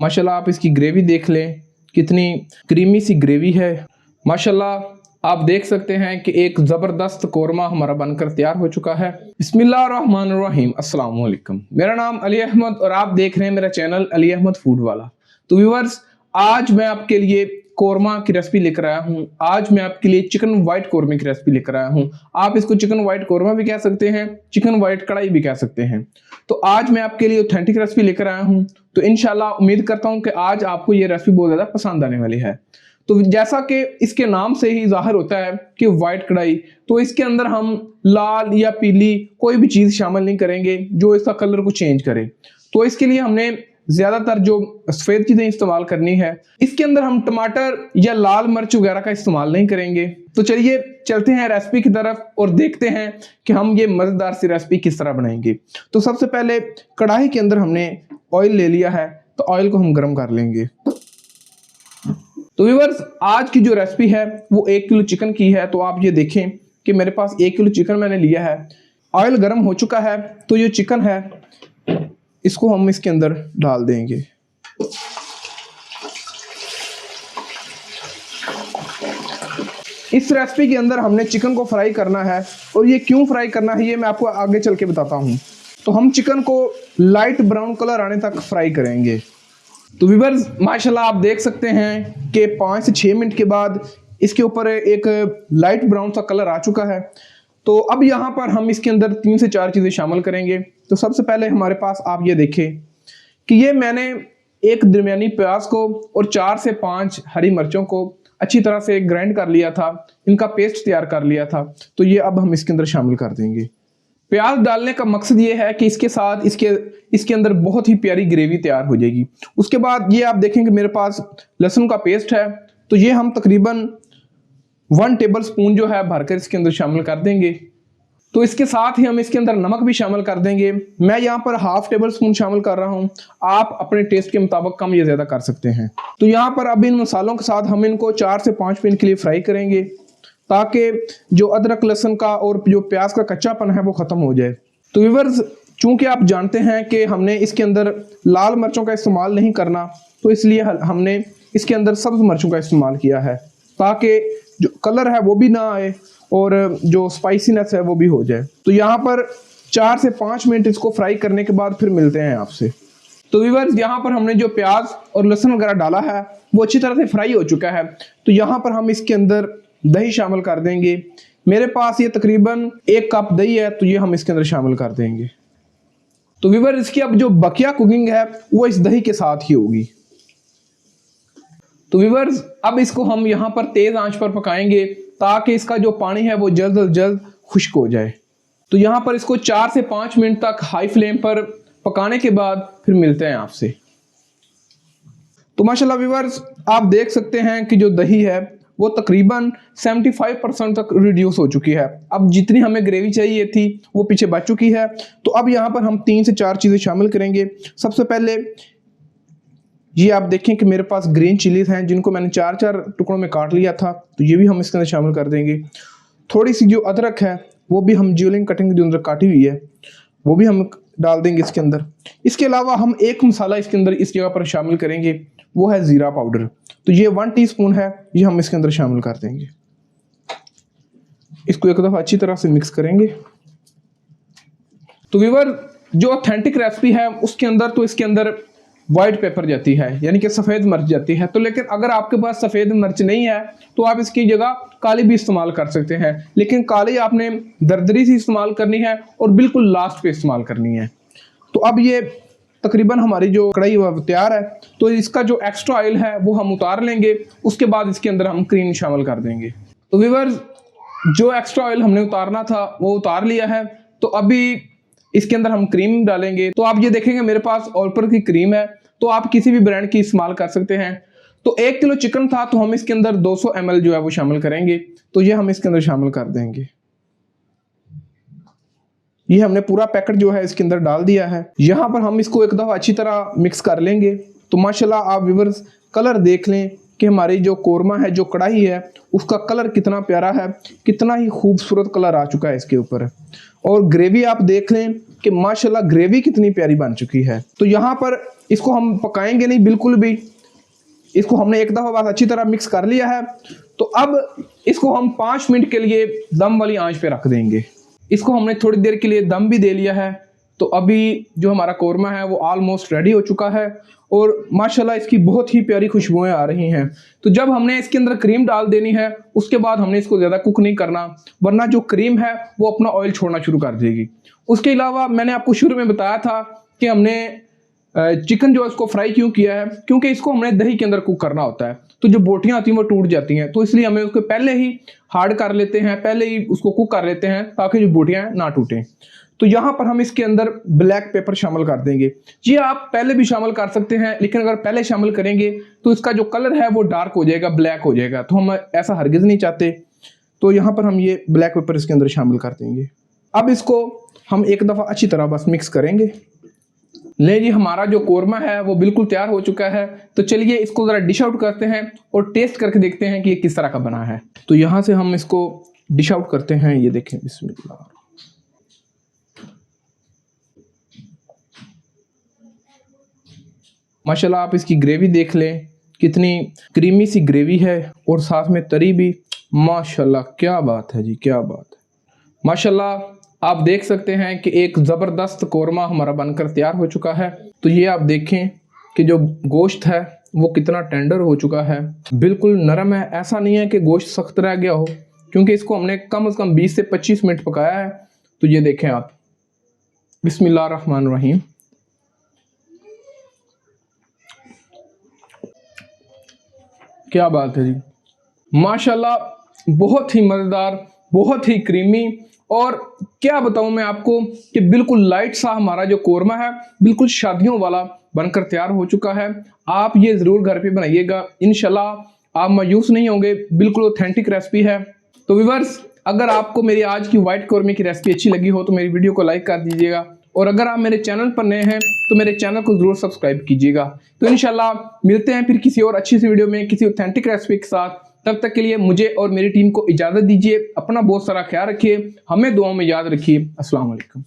माशाल्लाह आप इसकी ग्रेवी देख लें, कितनी क्रीमी सी ग्रेवी है। माशाल्लाह आप देख सकते हैं कि एक ज़बरदस्त कोरमा हमारा बनकर तैयार हो चुका है। बिस्मिल्लाहिर्रहमानिर्रहीम, अस्सलाम वालेकुम। मेरा नाम अली अहमद और आप देख रहे हैं मेरा चैनल अली अहमद फूड वाला। तो व्यूअर्स, आज मैं आपके लिए कोरमा की रेसिपी लेकर आया हूँ। आज मैं आपके लिए चिकन वाइट कोरमे की रेसिपी लेकर आया हूँ। आप इसको चिकन वाइट कोरमा भी कह सकते हैं, चिकन वाइट कढ़ाई भी कह सकते हैं। तो आज मैं आपके लिए ऑथेंटिक रेसिपी लेकर आया हूँ। तो इंशाल्लाह उम्मीद करता हूँ कि आज आपको ये रेसिपी बहुत ज़्यादा पसंद आने वाली है। तो जैसा कि इसके नाम से ही जाहिर होता है कि वाइट कढ़ाई, तो इसके अंदर हम लाल या पीली कोई भी चीज़ शामिल नहीं करेंगे जो इसका कलर को चेंज करे। तो इसके लिए हमने ज़्यादातर जो सफ़ेद चीज़ें इस्तेमाल करनी है। इसके अंदर हम टमाटर या लाल मिर्च वगैरह का इस्तेमाल नहीं करेंगे। तो चलिए चलते हैं रेसिपी की तरफ और देखते हैं कि हम ये मज़ेदार सी रेसिपी किस तरह बनाएंगे। तो सबसे पहले कढ़ाई के अंदर हमने ऑयल ले लिया है, तो ऑयल को हम गर्म कर लेंगे। तो व्यूअर्स, आज की जो रेसिपी है वो 1 किलो चिकन की है। तो आप ये देखें कि मेरे पास 1 किलो चिकन मैंने लिया है। ऑयल गर्म हो चुका है, तो ये चिकन है इसको हम इसके अंदर डाल देंगे। इस रेसिपी के अंदर हमने चिकन को फ्राई करना है, और ये क्यों फ्राई करना है ये मैं आपको आगे चल के बताता हूँ। तो हम चिकन को लाइट ब्राउन कलर आने तक फ्राई करेंगे। तो व्यूअर्स, माशाल्लाह आप देख सकते हैं कि 5 से 6 मिनट के बाद इसके ऊपर एक लाइट ब्राउन सा कलर आ चुका है। तो अब यहाँ पर हम इसके अंदर 3 से 4 चीज़ें शामिल करेंगे। तो सबसे पहले हमारे पास आप ये देखें कि ये मैंने एक दरमियानी प्याज को और 4 से 5 हरी मिर्चों को अच्छी तरह से ग्राइंड कर लिया था, इनका पेस्ट तैयार कर लिया था। तो ये अब हम इसके अंदर शामिल कर देंगे। प्याज डालने का मकसद ये है कि इसके साथ इसके अंदर बहुत ही प्यारी ग्रेवी तैयार हो जाएगी। उसके बाद ये आप देखेंगे मेरे पास लहसुन का पेस्ट है, तो ये हम तकरीबन 1 टेबल स्पून जो है भरकर इसके अंदर शामिल कर देंगे। तो इसके साथ ही हम इसके अंदर नमक भी शामिल कर देंगे। मैं यहाँ पर 1/2 टेबल स्पून शामिल कर रहा हूँ, आप अपने टेस्ट के मुताबिक कम या ज़्यादा कर सकते हैं। तो यहाँ पर अब इन मसालों के साथ हम इनको 4 से 5 मिनट के लिए फ्राई करेंगे, ताकि जो अदरक लहसुन का और जो प्याज का कच्चापन है वो ख़त्म हो जाए। तो व्यूअर्स, चूँकि आप जानते हैं कि हमने इसके अंदर लाल मिर्चों का इस्तेमाल नहीं करना, तो इसलिए हमने इसके अंदर सब्ज़ मिर्चों का इस्तेमाल किया है, ताकि जो कलर है वो भी ना आए और जो स्पाइसीनेस है वो भी हो जाए। तो यहाँ पर 4 से 5 मिनट इसको फ्राई करने के बाद फिर मिलते हैं आपसे। तो व्यूअर्स, यहाँ पर हमने जो प्याज और लहसुन वगैरह डाला है वो अच्छी तरह से फ्राई हो चुका है। तो यहाँ पर हम इसके अंदर दही शामिल कर देंगे। मेरे पास ये तकरीबन 1 कप दही है, तो ये हम इसके अंदर शामिल कर देंगे। तो व्यूअर्स, इसकी अब जो बकिया कुकिंग है वो इस दही के साथ ही होगी। तो व्यूअर्स, अब इसको हम यहाँ पर तेज़ आंच पर पकाएंगे, ताकि इसका जो पानी है वो जल्द अज जल्द खुश्क हो जाए। तो यहाँ पर इसको 4 से 5 मिनट तक हाई फ्लेम पर पकाने के बाद फिर मिलते हैं आपसे। तो माशाल्लाह व्यूअर्स, आप देख सकते हैं कि जो दही है वो तकरीबन 75% तक रिड्यूस हो चुकी है। अब जितनी हमें ग्रेवी चाहिए थी वो पीछे बच चुकी है। तो अब यहाँ पर हम 3 से 4 चीज़ें शामिल करेंगे। सबसे पहले ये आप देखें कि मेरे पास ग्रीन चिलीज हैं, जिनको मैंने 4-4 टुकड़ों में काट लिया था, तो ये भी हम इसके अंदर शामिल कर देंगे। थोड़ी सी जो अदरक है वो भी हम ज्यूलिंग कटिंग जो अंदर काटी हुई है वो भी हम डाल देंगे इसके अंदर। इसके अलावा हम एक मसाला इसके अंदर इस जगह पर शामिल करेंगे, वो है ज़ीरा पाउडर। तो ये 1 टीस्पून है, ये हम इसके अंदर शामिल कर देंगे। इसको एक दफ़ा अच्छी तरह से मिक्स करेंगे। तो व्यूअर, जो ऑथेंटिक रेसिपी है उसके अंदर तो इसके अंदर वाइट पेपर जाती है, यानी कि सफ़ेद मिर्च जाती है। तो लेकिन अगर आपके पास सफ़ेद मिर्च नहीं है तो आप इसकी जगह काली भी इस्तेमाल कर सकते हैं, लेकिन काली आपने दरदरी से इस्तेमाल करनी है और बिल्कुल लास्ट पे इस्तेमाल करनी है। तो अब ये तकरीबन हमारी जो कढ़ाई वो तैयार है। तो इसका जो एक्स्ट्रा ऑयल है वो हम उतार लेंगे, उसके बाद इसके अंदर हम क्रीम शामिल कर देंगे। तो व्यूअर्स, जो एक्स्ट्रा ऑयल हमने उतारना था वो उतार लिया है। तो अभी इसके अंदर हम क्रीम डालेंगे। तो आप ये देखेंगे मेरे पास ऑलपर की क्रीम है, तो आप किसी भी ब्रांड की इस्तेमाल कर सकते हैं। तो 1 किलो चिकन था, तो हम इसके अंदर 200 ml जो है वो शामिल करेंगे। तो ये हम इसके अंदर शामिल कर देंगे। ये हमने पूरा पैकेट जो है इसके अंदर डाल दिया है। यहाँ पर हम इसको एक दफ़ा अच्छी तरह मिक्स कर लेंगे। तो माशाल्लाह आप व्यूअर्स कलर देख लें कि हमारी जो कोरमा है, जो कढ़ाई है, उसका कलर कितना प्यारा है, कितना ही खूबसूरत कलर आ चुका है इसके ऊपर। और ग्रेवी आप देख लें कि माशाल्लाह ग्रेवी कितनी प्यारी बन चुकी है। तो यहाँ पर इसको हम पकाएंगे नहीं बिल्कुल भी, इसको हमने एक दफ़ा बस अच्छी तरह मिक्स कर लिया है। तो अब इसको हम 5 मिनट के लिए दम वाली आंच पे रख देंगे। इसको हमने थोड़ी देर के लिए दम भी दे लिया है। तो अभी जो हमारा कौरमा है वो ऑलमोस्ट रेडी हो चुका है और माशाल्लाह इसकी बहुत ही प्यारी खुशबुएं आ रही हैं। तो जब हमने इसके अंदर क्रीम डाल देनी है उसके बाद हमने इसको ज़्यादा कुक नहीं करना, वरना जो क्रीम है वो अपना ऑयल छोड़ना शुरू कर देगी। उसके अलावा मैंने आपको शुरू में बताया था कि हमने चिकन जो है उसको फ्राई क्यों किया है, क्योंकि इसको हमने दही के अंदर कुक करना होता है। तो जो बोटियां आती हैं वो टूट जाती हैं, तो इसलिए हमें उसको पहले ही हार्ड कर लेते हैं, पहले ही उसको कुक कर लेते हैं ताकि जो बोटियां ना टूटें। तो यहाँ पर हम इसके अंदर ब्लैक पेपर शामिल कर देंगे। जी आप पहले भी शामिल कर सकते हैं, लेकिन अगर पहले शामिल करेंगे तो इसका जो कलर है वो डार्क हो जाएगा, ब्लैक हो जाएगा, तो हम ऐसा हरगिज नहीं चाहते। तो यहाँ पर हम ये ब्लैक पेपर इसके अंदर शामिल कर देंगे। अब इसको हम एक दफ़ा अच्छी तरह बस मिक्स करेंगे। ले जी, हमारा जो कौरमा है वो बिल्कुल तैयार हो चुका है। तो चलिए इसको ज़रा डिश आउट करते हैं और टेस्ट करके देखते हैं कि ये किस तरह का बना है। तो यहाँ से हम इसको डिश आउट करते हैं। ये देखें, बिस्मिल्लाह। माशाल्लाह आप इसकी ग्रेवी देख लें, कितनी क्रीमी सी ग्रेवी है और साथ में तरी भी। माशाल्लाह क्या बात है जी, क्या बात है। माशाल्लाह आप देख सकते हैं कि एक ज़बरदस्त कौरमा हमारा बनकर तैयार हो चुका है। तो ये आप देखें कि जो गोश्त है वो कितना टेंडर हो चुका है, बिल्कुल नरम है। ऐसा नहीं है कि गोश्त सख्त रह गया हो, क्योंकि इसको हमने कम से कम 20 से 25 मिनट पकाया है। तो ये देखें आप, बिस्मिल्लाहिर्रहमानिर्रहीम। क्या बात है जी, माशाल्लाह बहुत ही मज़ेदार, बहुत ही क्रीमी। और क्या बताऊं मैं आपको कि बिल्कुल लाइट सा हमारा जो कौरमा है बिल्कुल शादियों वाला बनकर तैयार हो चुका है। आप ये ज़रूर घर पे बनाइएगा, इंशाल्लाह आप मायूस नहीं होंगे। बिल्कुल ऑथेंटिक रेसिपी है। तो व्यूअर्स, अगर आपको मेरी आज की वाइट कौरमे की रेसिपी अच्छी लगी हो तो मेरी वीडियो को लाइक कर दीजिएगा, और अगर आप मेरे चैनल पर नए हैं तो मेरे चैनल को ज़रूर सब्सक्राइब कीजिएगा। तो इंशाल्लाह मिलते हैं फिर किसी और अच्छी सी वीडियो में किसी ऑथेंटिक रेसिपी के साथ। तब तक के लिए मुझे और मेरी टीम को इजाज़त दीजिए। अपना बहुत सारा ख्याल रखिए, हमें दुआओं में याद रखिए। अस्सलाम वालेकुम।